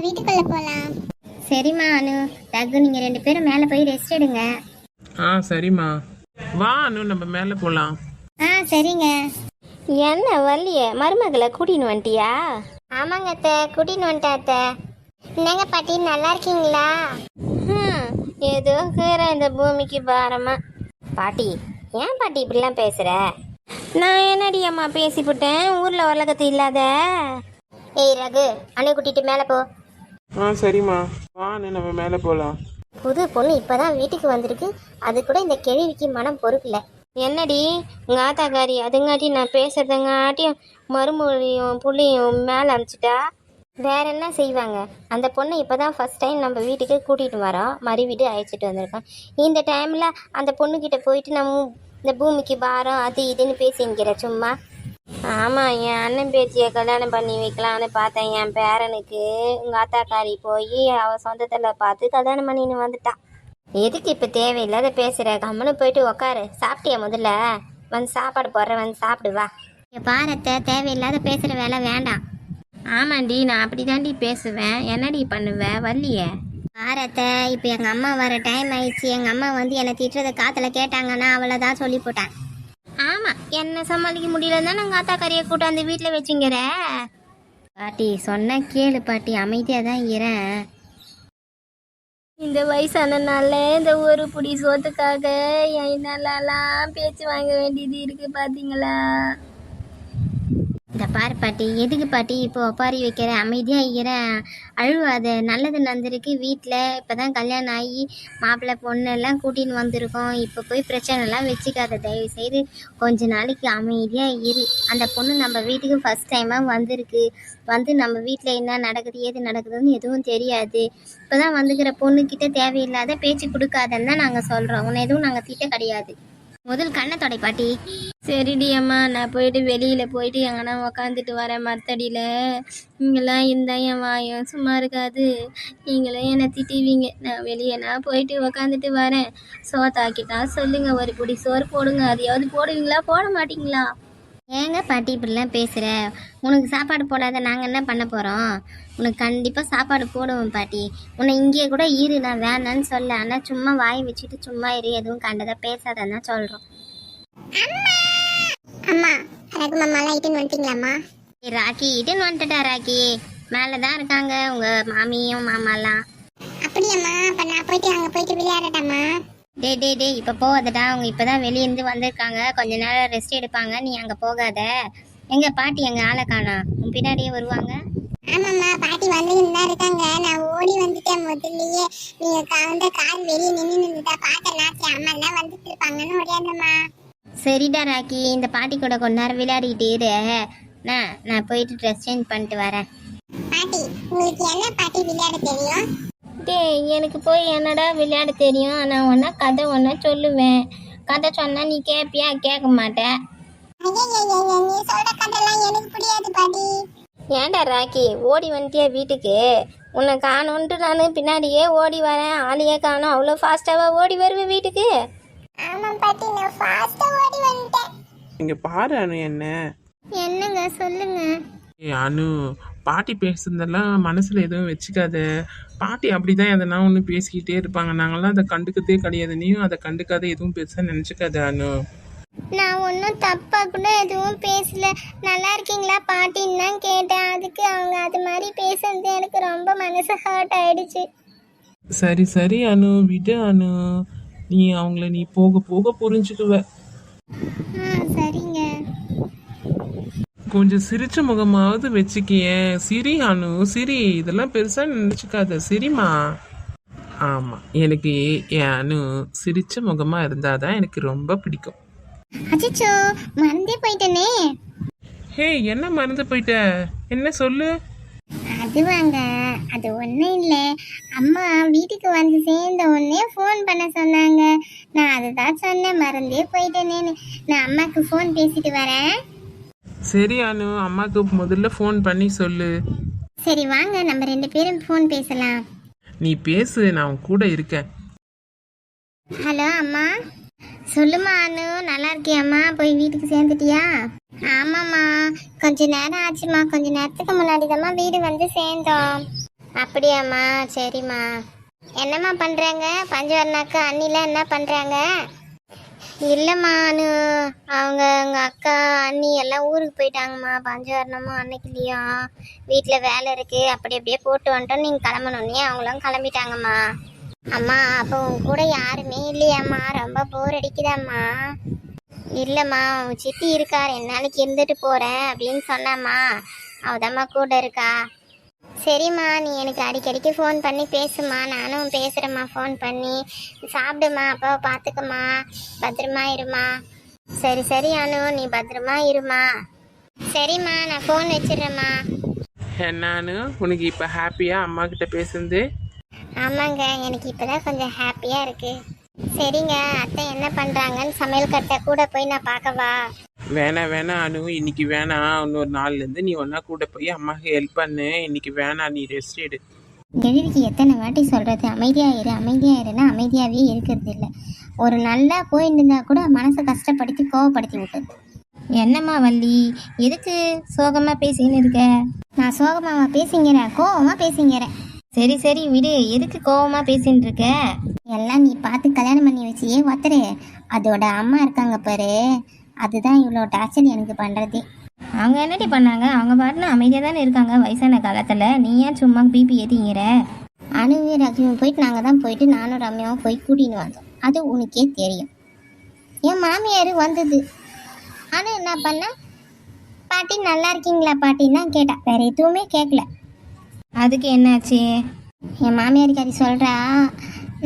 வீட்டுக்குள்ள போலாம். சரிம்மா அனு, ரகு நீங்க 2 பேரும் மேல போய் ரெஸ்ட் எடுங்க. சரிம்மா. வா அனு, நம்ம மேலே போகலாம். சரிங்க. என்ன வள்ளிய மருமகளை கூட்டின்னு வந்துட்டியா? ஆமாங்க அத்தை, கூட்டின்னு வந்துட்டேன் அத்தை. என்னங்க பாட்டி, நல்லா இருக்கீங்களா? ஏதோ கேற இந்த பூமிக்கு பாரமா. பாட்டி, ஏன் பாட்டி இப்படிலாம் பேசுற? நான் என்னடி அம்மா பேசிவிட்டேன் ஊர்ல உலகத்து இல்லாத? ஏய் ரகு, அணை கூட்டிட்டு மேல போ. சரிம்மா. வா அனு, நம்ம மேலே போகலாம். புது பொண்ணு இப்பதான் வீட்டுக்கு வந்திருக்கு, அது கூட இந்த கேள்விக்கு மனம் பொறுக்கல. என்னடி உங்க ஆத்தாக்காரி அதுங்காட்டி நான் பேசுறதுங்காட்டியும் மறுமொழியும் புள்ளியும் மேலே அனுப்பிச்சிட்டா? வேற என்ன செய்வாங்க? அந்த பொண்ணை இப்போதான் ஃபர்ஸ்ட் டைம் நம்ம வீட்டுக்கு கூட்டிகிட்டு வரோம், மறு வீடு அழைச்சிட்டு வந்திருக்கோம். இந்த டைமில் அந்த பொண்ணுக்கிட்ட போயிட்டு நம்ம இந்த பூமிக்கு பாரம் அது இதுன்னு பேசிங்கிற சும்மா. ஆமாம், என் அண்ணன் பேத்தியை கல்யாணம் பண்ணி வைக்கலான்னு பார்த்தேன். என் பேரனுக்கு உங்கள் ஆத்தாக்காரி போய் அவள் சொந்தத்தில் பார்த்து கல்யாணம் பண்ணின்னு வந்துட்டான். எதுக்கு இப்போ தேவையில்லாத பேசுகிற? கம்முன்னு போயிட்டு உக்காரு. சாப்பிட்டியா? முதல்ல வந்து சாப்பாடு போடுற, வந்து சாப்பிடுவா. பாரத்தை தேவையில்லாத பேசுகிற வேலை வேண்டாம். ஆமாண்டி, நான் அப்படி தாண்டி பேசுவேன். என்னடி பண்ணுவேன்? வரலையே பாரத்தை. இப்போ எங்கள் அம்மா வர டைம் ஆயிடுச்சு. எங்கள் அம்மா வந்து என்னை திட்டுறதை காற்றுல கேட்டாங்கன்னா அவளை தான் சொல்லி போட்டேன். ஆமாம், என்ன சமாளிக்க முடியலன்னா நாங்கள் ஆத்தாக்காரியை கூட்டாந்து வீட்டில் வச்சுங்கிற. பாட்டி சொன்ன கேளு பாட்டி, அமைதியாக தான் இரேன். இந்த வயசானனால இந்த ஒரு புடி சோத்துக்காக என்னாலலாம் பேச்சு வாங்க வேண்டியது இருக்கு பாத்தீங்களா? இந்த பாரு பாட்டி, எதுக்கு பாட்டி இப்போ ஒப்பாரி வைக்கிற? அமைதியா இருக்கிற, அழுவாத. நல்லது நடந்திருக்கு வீட்டில். இப்போதான் கல்யாணம் ஆகி மாப்பிள்ளை பொண்ணு எல்லாம் கூட்டின்னு வந்திருக்கோம். இப்போ போய் பிரச்சனைலாம் வச்சுக்காத தயவு செய்து. கொஞ்ச நாளைக்கு அமைதியா இரு. அந்த பொண்ணு நம்ம வீட்டுக்கு ஃபர்ஸ்ட் டைமாக வந்திருக்கு. வந்து நம்ம வீட்டில் என்ன நடக்குது ஏது நடக்குதுன்னு எதுவும் தெரியாது. இப்போதான் வந்துக்கிற பொண்ணுக்கிட்ட தேவையில்லாத பேச்சு கொடுக்காதன்னு தான் நாங்கள் சொல்கிறோம். உன்னை எதுவும் நாங்கள் திட்ட கிடையாது. முதல் கண்ணை தொடை பாட்டி. சரிடி அம்மா, நான் போயிட்டு வெளியில் போயிட்டு எங்கன்னா உக்காந்துட்டு வரேன் மரத்தடியில். நீங்களாம் இருந்தால் என் வாயம் சும்மா இருக்காது, நீங்களும் என்னை திட்டுவீங்க. நான் வெளியே நான் போயிட்டு உக்காந்துட்டு வரேன். சோத்தாக்கிட்டா சொல்லுங்க, ஒரு பிடி சோறு போடுங்க. அதையாவது போடுவீங்களா போட மாட்டீங்களா? ஏங்க பாட்டி இப்படிலாம் பேசுகிற? உனக்கு சாப்பாடு போடாத நாங்கள் என்ன பண்ண போகிறோம்? உனக்கு கண்டிப்பாக சாப்பாடு போடுவோம் பாட்டி. உன்னை இங்கேயே கூட இரு, நான் வேணான்னு சொல்ல. ஆனால் சும்மா வாய் வச்சுட்டு சும்மா இரு, எதுவும் கண்டதாக பேசாதான் சொல்கிறோம். அம்மா, ரகு மாமாலாம் இட்டுன்னு வந்துட்டீங்களாம்மா? ராக்கி இட்டுன்னு வந்துட்டா. ராக்கி மேலே தான் இருக்காங்க உங்கள் மாமியும் மாமாலாம். அப்படியாம்மா? அப்போ நான் போயிட்டு அங்கே போயிட்டு விளையாடட்டாம்மா? டே இப்போ போகாதடா. அவங்க இப்போ தான் வெளியேருந்து வந்திருக்காங்க, கொஞ்ச நேரம் ரெஸ்ட் எடுப்பாங்க. நீ அங்கே போகாத. எங்க பாட்டி எங்கள் ஆளை காணா, உன் பின்னாடியே வருவாங்க. ஆமாம்மா, பாட்டி வந்துன்னு தான் இருக்காங்க. நான் ஓடி வந்துட்டேன் முதல்லயே. நீங்கள் வந்து கார் வெளியே நின்றுட்டா பார்த்தேன். அம்மா தான் வந்துட்டு இருப்பாங்கன்னு ஓடியாந்தம்மா. சரிடா ராக்கி, இந்த பாட்டி கூட கொஞ்ச நேரம் விளையாடிக்கிட்டே இரு. நான் போயிட்டு ட்ரெஸ் சேஞ்ச் பண்ணிட்டு வரேன். பாட்டி, உங்களுக்கு என்ன பாட்டி விளையாட தெரியும்? எனக்கு போய் என்னடா விளையாட தெரியும்? நான் ஒன்றா கதை ஒன்றா சொல்லுவேன். கதை சொன்னால் நீ கேட்பியா? கேட்க மாட்டேன். ஏன்டா ராக்கி, ஓடி வந்துட்டியா வீட்டுக்கு? உன்னை காணுன்ட்டு நான் பின்னாடியே ஓடி வரேன். ஆளையே காணும். அவ்வளோ ஃபாஸ்ட்டாக ஓடி வருவேன் வீட்டுக்கு? ஆமாம் பாட்டி, நான் ஃபாஸ்ட்டாக ஓடி வந்துட்டேன். இங்கே பாரு அனு. என்னங்க சொல்லுங்க. அனு, பாட்டி பேசுறதெல்லாம் மனசில் எதுவும் வச்சுக்காத. பாட்டி அப்படிதான் எதனா ஒன்று பேசிக்கிட்டே இருப்பாங்க. நாங்களாம் அதை கண்டுக்கதே கிடையாது. நீயும் அதை கண்டுக்காத, எதுவும் பெருசாக நினச்சிக்காத அனு. நான் ஒன்றும் தப்பாக கூட எதுவும் பேசல. நல்லா இருக்கீங்களா பாட்டின்னு தான் கேட்டேன். அதுக்கு அவங்க அது மாதிரி பேசுறது எனக்கு ரொம்ப மனசு ஹர்ட் ஆயிடுச்சு. சரி அனு, விடு அனு. நீ அவங்கள நீ போக போக புரிஞ்சுக்குவ. சரிங்க. கொஞ்சம் சிரிச்ச முகமாவது வச்சுக்கியேன். சிரி அனு, சிரி. இதெல்லாம் பெருசா நினைச்சுக்காத, சரிம்மா? ஆமா, எனக்கு என் அனு சிரிச்ச முகமா இருந்தாதான் எனக்கு ரொம்ப பிடிக்கும். அச்சோ, மறந்தே போயிட்டேனே. ஹே, என்ன மறந்து போயிட்ட? என்ன சொல்லு. அதுவாங்க, அது ஒன்றும் இல்லை. அம்மா வீட்டுக்கு வந்து சேர்ந்த உடனே ஃபோன் பண்ண சொன்னாங்க. நான் அதுதான் சொன்னேன், மறந்தே போயிட்டேனேன்னு. நான் அம்மாவுக்கு ஃபோன் பேசிட்டு வரேன். சரி அனு, அம்மாக்கு முதல்ல ஃபோன் பண்ணி சொல்லு. சரி வாங்க, நம்ம 2 பேரும் ஃபோன் பேசலாம். நீ பேசு, நான் உன் கூட இருக்கேன். ஹலோ அம்மா. சொல்லுமா அனு, நல்லா இருக்கியாம்மா? போய் வீட்டுக்கு சேர்ந்துட்டியா? ஆமாம்மா, கொஞ்ச நேரம் ஆச்சுமா. கொஞ்ச நேரத்துக்கு முன்னாடி தான் வீடு வந்து சேர்ந்தோம். அப்படியாம்மா, சரிம்மா. என்னம்மா பண்ணுறாங்க பஞ்சவர்ணாக்கா அண்ணிலாம் என்ன பண்ணுறாங்க? இல்லைம்மா அனு, அவங்க எங்கள் அக்கா அண்ணி எல்லாம் ஊருக்கு போயிட்டாங்கம்மா. பஞ்சவர்ணமும் அன்னைக்குலேயும் வீட்டில் வேலை இருக்குது, அப்படி அப்படியே போட்டு வந்துட்டோம். நீங்கள் கிளம்பணுன்னே அவங்களும் கிளம்பிட்டாங்கம்மா. அம்மா அப்போ உங்க கூட யாருமே இல்லையாம்மா? ரொம்ப போர் அடிக்குதாம்மா? இல்லைம்மா, உன் சித்தி இருக்கா, 2 நாளைக்கு இருந்துட்டு போகிறேன் அப்படின்னு சொன்னாம்மா. அவதாம்மா கூட இருக்கா. சரிம்மா, நீ எனக்கு அடிக்கடிக்கு ஃபோன் பண்ணி பேசுமா, நானும் பேசுகிறேம்மா ஃபோன் பண்ணி. சாப்பிடுமா, அப்பாவை பார்த்துக்கம்மா, பத்திரமா இருமா. சரி சரி அனு, நீ பத்திரமா இருமா. சரிம்மா, நான் ஃபோன் வச்சிடுறேம்மா. என்னான்னு உனக்கு இப்போ ஹாப்பியா அம்மா கிட்ட பேசுந்து? ஆமாங்க, எனக்கு இப்போ தான் கொஞ்சம் ஹாப்பியாக இருக்குது. சரிங்க, அத்தை என்ன பண்ணுறாங்கன்னு சமையல் கட்டை கூட போய் நான் பார்க்கவா? வேணாம் அனு, இன்னைக்கு வேணாம். இன்னொரு நாள்லேருந்து நீ ஒன்றா கூட போய் அம்மாவுக்கு ஹெல்ப் பண்ணு. இன்னைக்கு வேணாம், நீ ரெஸ்ட் எடு. கெழிவுக்கு எத்தனை வாட்டி சொல்கிறது, அமைதியாயிருன்னா அமைதியாகவே இருக்கிறது இல்லை. ஒரு நல்லா போயிட்டு இருந்தா கூட மனசை கஷ்டப்படுத்தி கோவப்படுத்தி விட்டது. என்னம்மா வள்ளி, எதுக்கு சோகமாக பேசின்னு இருக்க? நான் சோகமாவா பேசிங்கிறேன்? கோவமாக பேசிங்கிறேன். சரி சரி விடு, எதுக்கு கோவமாக பேசின்னு இருக்க? எல்லாம் நீ பார்த்து கல்யாணம் பண்ணி வச்சியே ஒருத்தரு, அதோட அம்மா இருக்காங்க பாரு, அதுதான் இவ்வளோ டார்ச்சர் எனக்கு பண்ணுறது. அவங்க என்னடி பண்ணாங்க? அவங்க பாட்டுன்னு அமைதியாக தானே இருக்காங்க வயசான காலத்தில். நீ ஏன் சும்மா பிபி ஏற்றிங்கிற? அணுவே ரஜினியும் போயிட்டு நாங்கள் தான் போயிட்டு நானும் ரம்யாவும் போய் கூட்டின்னு வந்தோம். அது உனக்கே தெரியும். என் மாமியார் வந்தது. ஆனால் என்ன பண்ண, பாட்டி நல்லா இருக்கீங்களா பாட்டின்னு தான் கேட்டா, வேற எதுவுமே கேட்கல. அதுக்கு என்னாச்சு? என் மாமியாருக்கு அது சொல்கிறா,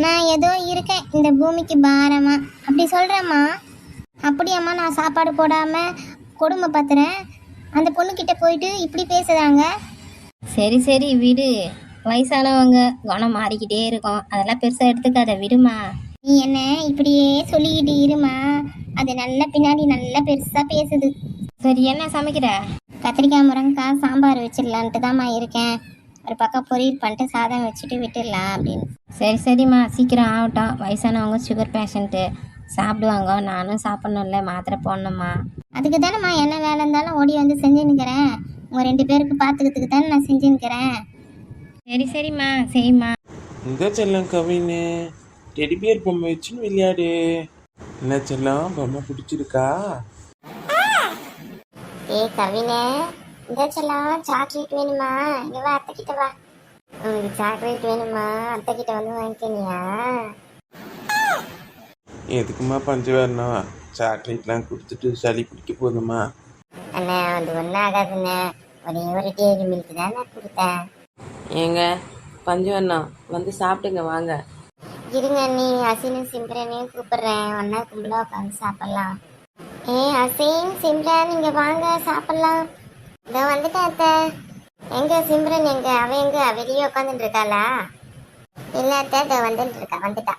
நான் ஏதோ இருக்கேன் இந்த பூமிக்கு பாரமா அப்படி சொல்கிறேம்மா. அப்படியாம்மா, நான் சாப்பாடு போடாமல் கொடுமை பத்துறேன், அந்த பொண்ணுக்கிட்ட போயிட்டு இப்படி பேசுகிறாங்க. சரி சரி விடு, வயசானவங்க குணம் மாறிக்கிட்டே இருக்கும், அதெல்லாம் பெருசாக எடுத்துக்காத, விடுமா. நீ என்ன இப்படியே சொல்லிக்கிட்டு இருமா, அது நல்ல பின்னாடி நல்லா பெருசாக பேசுது. சரி, என்ன சமைக்கிற? கத்திரிக்காய் முருங்கைக்காய் சாம்பார் வச்சிடலான்ட்டு தான்மா இருக்கேன். ஒரு பக்கம் பொரியல் பண்ணிட்டு சாதம் வச்சுட்டு விட்டுடலாம் அப்படின்னு. சரி சரிம்மா, சீக்கிரம் ஆகட்டும். வயசானவங்க சுகர் பேஷண்ட்டு சாப்பிடுவாங்க, நானும் சாப்பிட்ணும்ல, மாத்திரை போடணும்மா. அதுக்கு தானேம்மா என்ன வேலை இருந்தாலும் ஓடி வந்து செஞ்சுன்னுக்கிறேன். உங்கள் 2 பேருக்கு பார்த்துக்கிறதுக்கு தானே நான் செஞ்சுன்னுக்கிறேன். சரி சரிம்மா, சரிம்மா. இந்த செல்லம் கவின்னு டெடிபியர் பொம்மை வச்சுன்னு விளையாடு. என்ன செல்லம், பொம்மை பிடிச்சிருக்கா? கவினே, இந்த செல்லம் சாக்லேட் வேணுமா? இங்கே வா, அத்தைக்கிட்ட வா. உங்களுக்கு சாக்லேட் வேணுமா? அத்தைக்கிட்ட வந்து வாங்கிக்கினியா? எதுக்குமா பஞ்சவர்ணம்? சாக்லேட்லாம் கொடுத்துட்டு சளி பிடிக்க போதுமா? அண்ணா, அது ஒன்றும் ஆகாதுண்ணே, ஒரே ஒரு டேரி மில்க் தான் நான் கொடுத்தேன். ஏங்க பஞ்சவர்ணம் வந்து சாப்பிட்டுங்க வாங்க. இருங்க, நீ அசினும் சிம்ரனையும் கூப்பிடுறேன், ஒன்றா கும்பலாக உட்காந்து சாப்பிட்லாம். அசீன் சிம்ரன், இங்கே வாங்க சாப்பிட்லாம். இதோ வந்துட்டேன் அத்தை. எங்க சிம்ரன் எங்க? அவ எங்க வெளியே உட்காந்துட்டு இருக்காளா? இல்லை அத்தை, இதோ வந்துட்டு இருக்கா, வந்துட்டா.